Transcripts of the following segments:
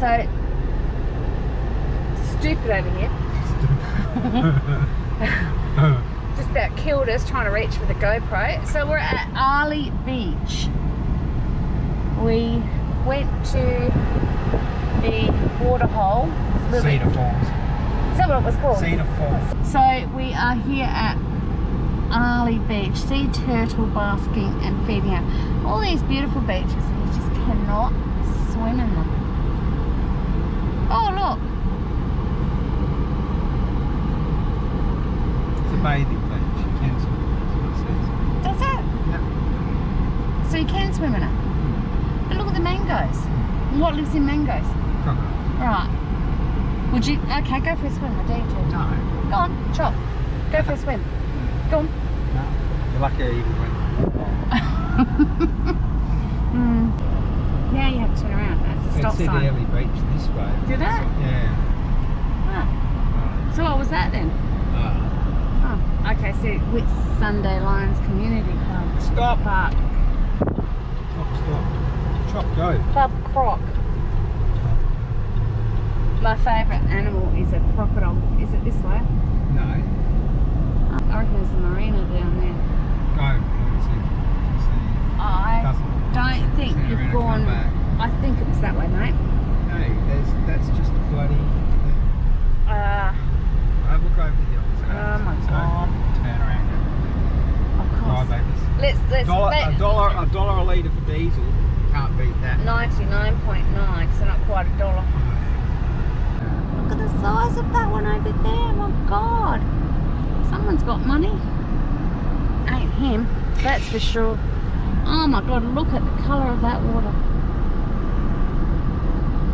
So stupid over here. Just about killed us trying to reach for the GoPro. So we're at Airlie Beach. We went to the waterhole. Cedar Falls. Is that what it was called? Cedar Falls. So we are here at Airlie Beach, sea turtle basking and feeding out. All these beautiful beaches, you just cannot swim in them. Oh look! It's a bathing beach. You can swim. That's what it says. Does it? Yep. So you can swim in it. But look at the mangoes. What lives in mangoes? Crocodile. Right. Would you? Okay, go for a swim. I dare you to. No. Go on, chop. Go for a swim. Go on. No. You're lucky I even went. Now you have to turn around. That's a stop It said sign. Airlie Beach this way. Did it? Yeah. Ah. So what was that then? Oh, okay. So Whit Sunday Lions Community Club. Stop. Park. Stop. Chop, go. Club Croc. My favourite animal is a crocodile. Is it this way? No. I reckon there's a marina down there. Go. I don't think you've gone. I think it was that way, mate. No, that's just a bloody thing. Have a look over the hill. Oh my God. Turn around. Of course. Bye, babies. Let's a dollar a litre for diesel. Can't beat that. 99.9, so not quite $1. Look at the size of that one over there. My God. Someone's got money. Ain't him, that's for sure. Oh my God, look at the colour of that water.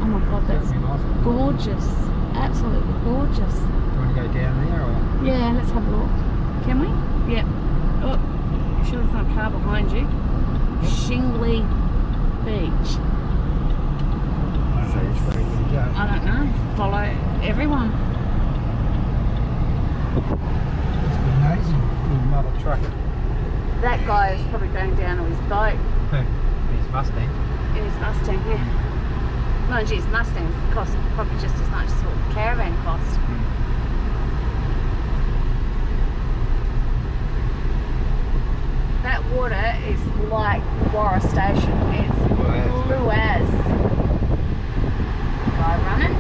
Oh my God, that's gorgeous. Absolutely gorgeous. Do you want to go down there or? Yeah, let's have a look. Can we? Yeah. Oh, you sure there's no car behind you? Shelly Beach. I don't know. Follow everyone. It's amazing. Another trucker. That guy is probably going down on his boat. His Mustang. In his Mustang, yeah. Mind you, his Mustangs cost probably just as much as what the caravan cost. That water is like Warra Station. It's blue as. Guy running.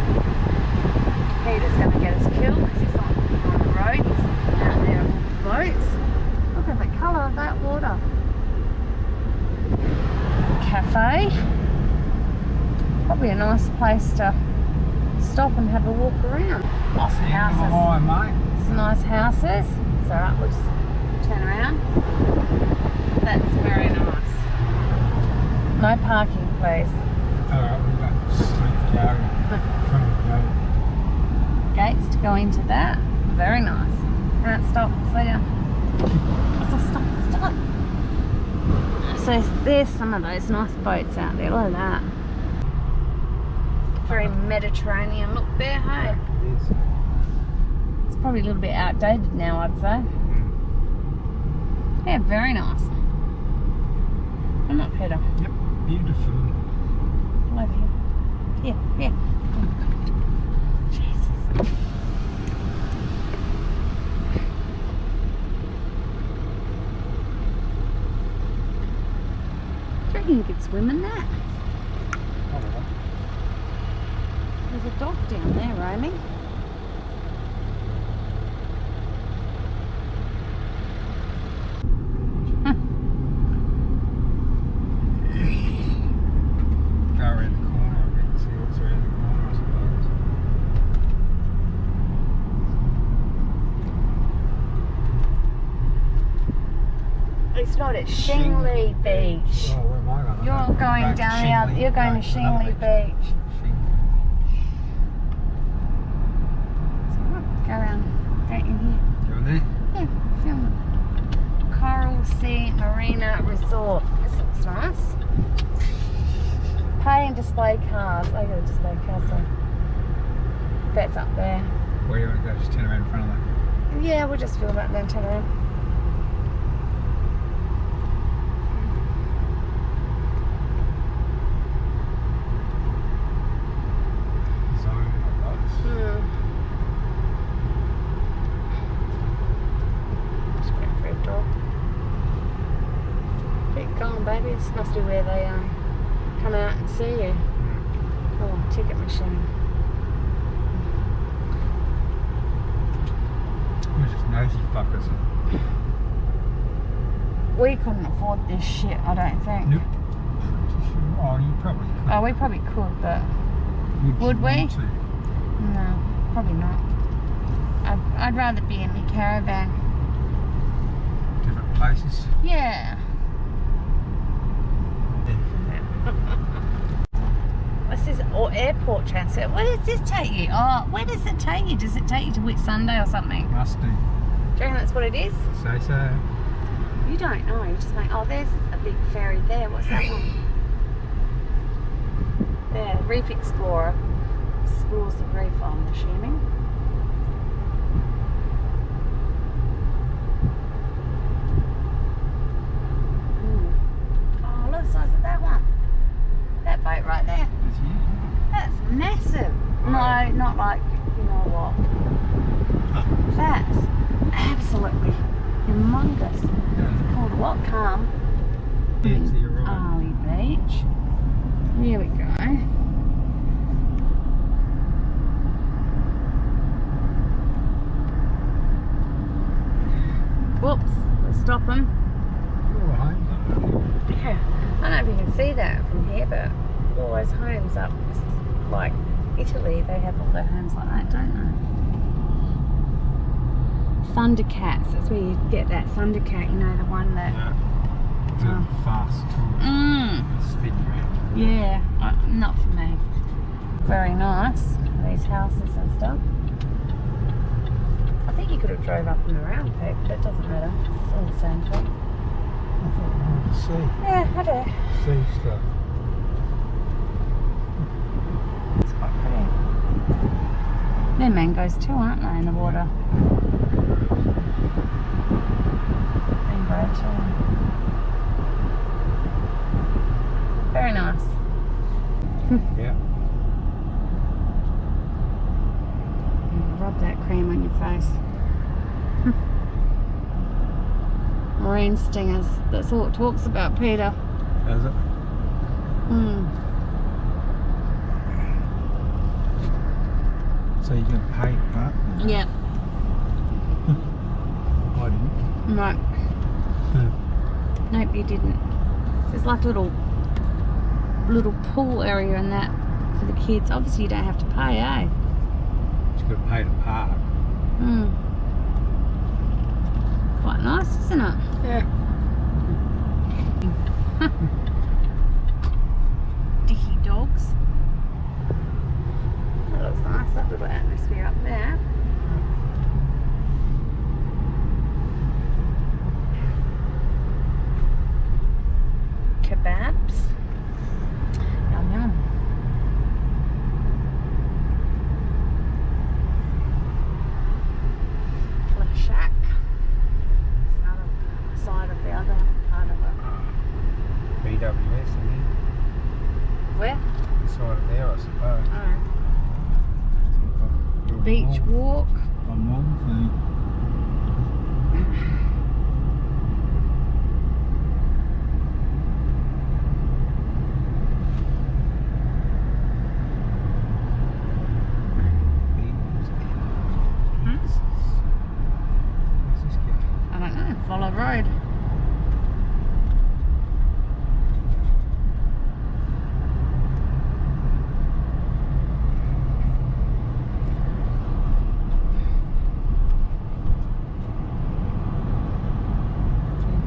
Peter's going to get us killed because he's not on the road. He's out there on the boats. Look at the colour of that water. Cafe. Probably a nice place to stop and have a walk around. Lots of houses. Hi, mate. Some nice houses. It's alright, we'll just turn around. That's very nice. No parking, please. Alright, we've got straight gallery. Gates to go into that. Very nice. Can't stop. See ya. Stop. So there's some of those nice boats out there. Look at that. Very Mediterranean look there, hey? It is. It's probably a little bit outdated now, I'd say. Yeah, very nice. Come on, Peter. Yep, beautiful. Come over here. Here. Jesus. Do you reckon you could swim in that? There's a dog down there roaming. Go around the corner, I can see what's around the corner, I suppose. It's not at Shelly Beach. Oh, where am I going? You're going down the other. You're going to Shelly Beach. Go around. Go in here. Go in there? Yeah, film it. Coral Sea Marina Resort. This looks nice. Pay and display cars. I got a display car, so that's up there. Where do you want to go? Just turn around in front of that? Yeah, we'll just film that and then turn around. maybe this must be where they come out and see you. Oh, ticket machine. We're just nosy fuckers. We couldn't afford this shit, I don't think. Nope. Oh, you probably could. Oh, we probably could, but would you we? want to? no, probably not. I'd rather be in the caravan. Different places. Yeah. What's this? Or airport transfer? Where does this take you? Oh, where does it take you? Does it take you to Whitsunday or something? Must do. Do you reckon that's what it is? Say so. You don't know. You just think, oh, there's a big ferry there. What's that one? There, Reef Explorer. Explores the reef, I'm assuming. Oh, look the size of that one. That boat right there. It's you. That's massive. Oh. No, not like, you know what. That's absolutely humongous. It's called what? Calm. Yeah, so you're right. Airlie Beach. Here we go. Whoops, let's stop them. You're right. Yeah, I don't know if you can see that from here, but all those homes up, like Italy, they have all their homes like that, don't they? Thundercats, that's where you get that Thundercat, you know, the one that... Yeah. It's a fast tour. Spin around. Yeah, not for me. Very nice, these houses and stuff. I think you could have drove up and around, Pete, but it doesn't matter. It's all the same thing. I thought I wanted to see. Yeah, I do. See stuff. It's quite pretty. They're mangoes too, aren't they, in the water? Mango too. Very nice. Yeah. Rub that cream on your face. Marine stingers, that's all it talks about, Peter. Does it? So you're going to pay for that? Yeah. I didn't. No. Nope, you didn't. There's like a little pool area in that for the kids. Obviously you don't have to pay, eh? You've got to pay to park. Quite nice, isn't it? Yeah. Dicky dogs. That looks nice, that little atmosphere up there. Kebabs. Yum yum. Shack. It's another side of the other part of it. BWS, I mean. Where? Side of there, I suppose. Oh. Beach walk. On one thing. I don't know. Follow road.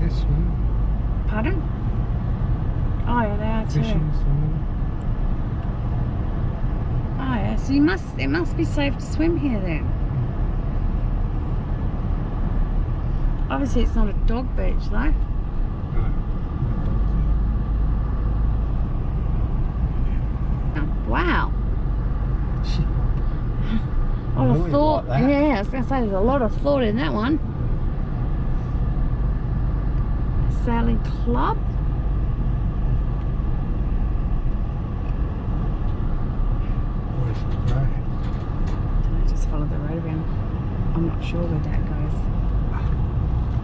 This one. Pardon? Oh yeah, they are too. Fishing, swimming. Oh yeah, so it must be safe to swim here then. Obviously it's not a dog beach though. No. Wow. I A lot really of thought. like that. Yeah, I was going to say there's a lot of thought in that one. Sailing club. Where's the road? Just follow the road around. I'm not sure where that goes.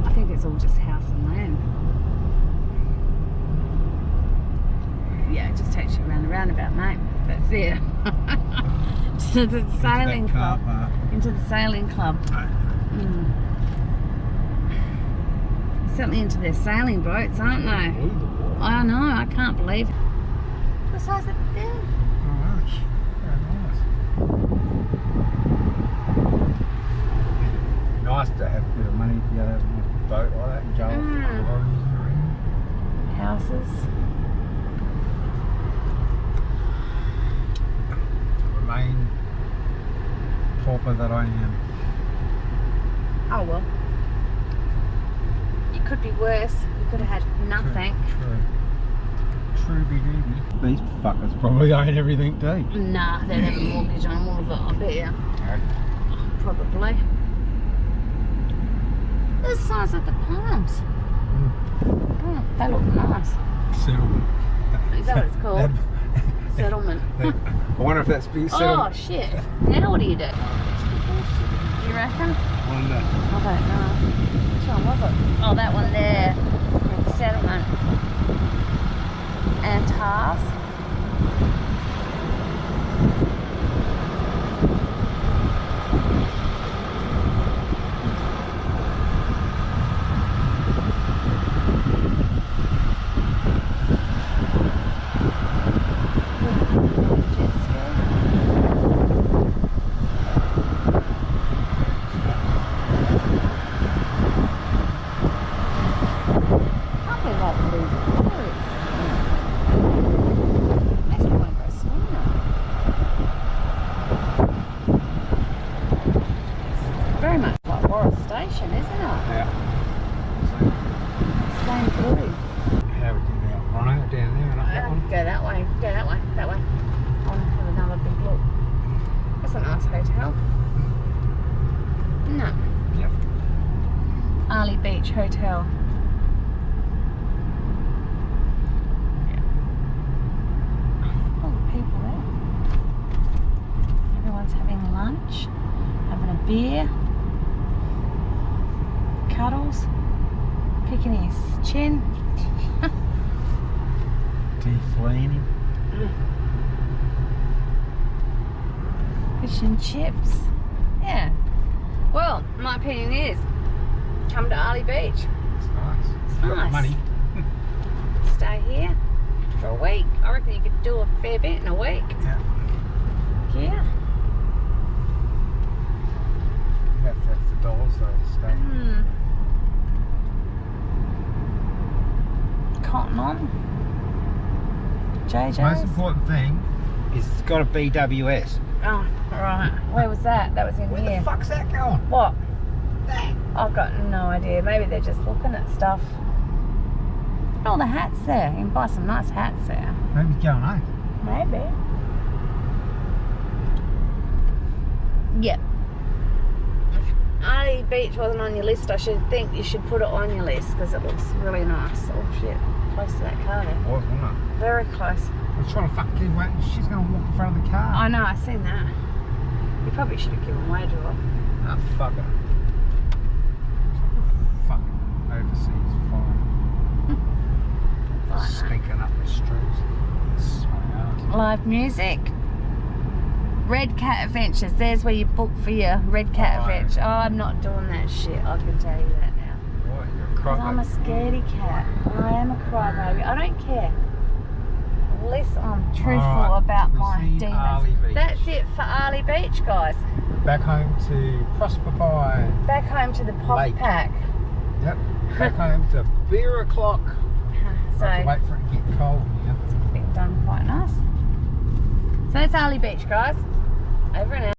I think it's all just house and land. yeah, it just takes you around the roundabout, mate. That's it. To the sailing club. Into the sailing club. Certainly into their sailing boats, aren't they? I know, I can't believe it. What size is it there? Oh, nice. Very nice. Nice to have a bit of money to go have a boat like that and go off lorries around. Houses. Remain pauper that I am. Oh well. It could be worse. You could have had nothing. True be doobie. These fuckers probably own everything too. Nah, they'd have a mortgage on all of it, I bet you. Probably. The size of the palms. Oh, they look nice. Settlement. Is that what it's called? Settlement. I wonder if that's big Oh settlement. shit. Now what do you do? You reckon? Wonder. I don't know. Which one was it? Oh, that one there. Settlement. And Tars. Very much like Warren Station, isn't it? Yeah. Same blue. How we do that? Right down there and up that one. Go that way, go that way, that way. I want to have another big look. That's a nice hotel. No. Yep. Airlie Beach Hotel. All the people there. Everyone's having lunch, having a beer, cuddles, picking his chin. Deflating. Fish and chips. Yeah. Well, my opinion is, come to Airlie Beach. It's nice. It's You got nice. money. Stay here for a week. I reckon you could do a fair bit in a week. Yeah. Yeah. That's the dollars though to stay. Cotton on. JJ's. Most important thing is it's got a BWS. Oh, right. Where was that? That was in Where here. the fuck's that going? What? That. I've got no idea. Maybe they're just looking at stuff. All the hats there. You can buy some nice hats there. Maybe it's going home. Maybe. Yep. If Airlie Beach wasn't on your list, I should think you should put it on your list because it looks really nice. Oh shit. Close to that car there. It was, wasn't it? Very close. I was trying to fucking keep waiting. She's going to walk in front of the car. I know, I seen that. You probably should have given way to her. Ah, fuck it. Fucking overseas fire. Like that. Stinking up the streets. Live music. Red Cat Adventures. There's where you book for your Red Cat Oh, Adventure. Oh, I'm not doing that shit. I can tell you that now. What? You're a Because I'm a scaredy cat. I am a crybaby. I don't care. Unless I'm truthful Alright, about we've my seen demons. Airlie Beach. That's it for Airlie Beach, guys. Back home to Prosper Pie. Back home to the Pop Lake. Pack. Yep. Back home to beer o'clock. So I have to wait for it to get cold here. it's been done quite nice. So that's Airlie Beach, guys. Over and out.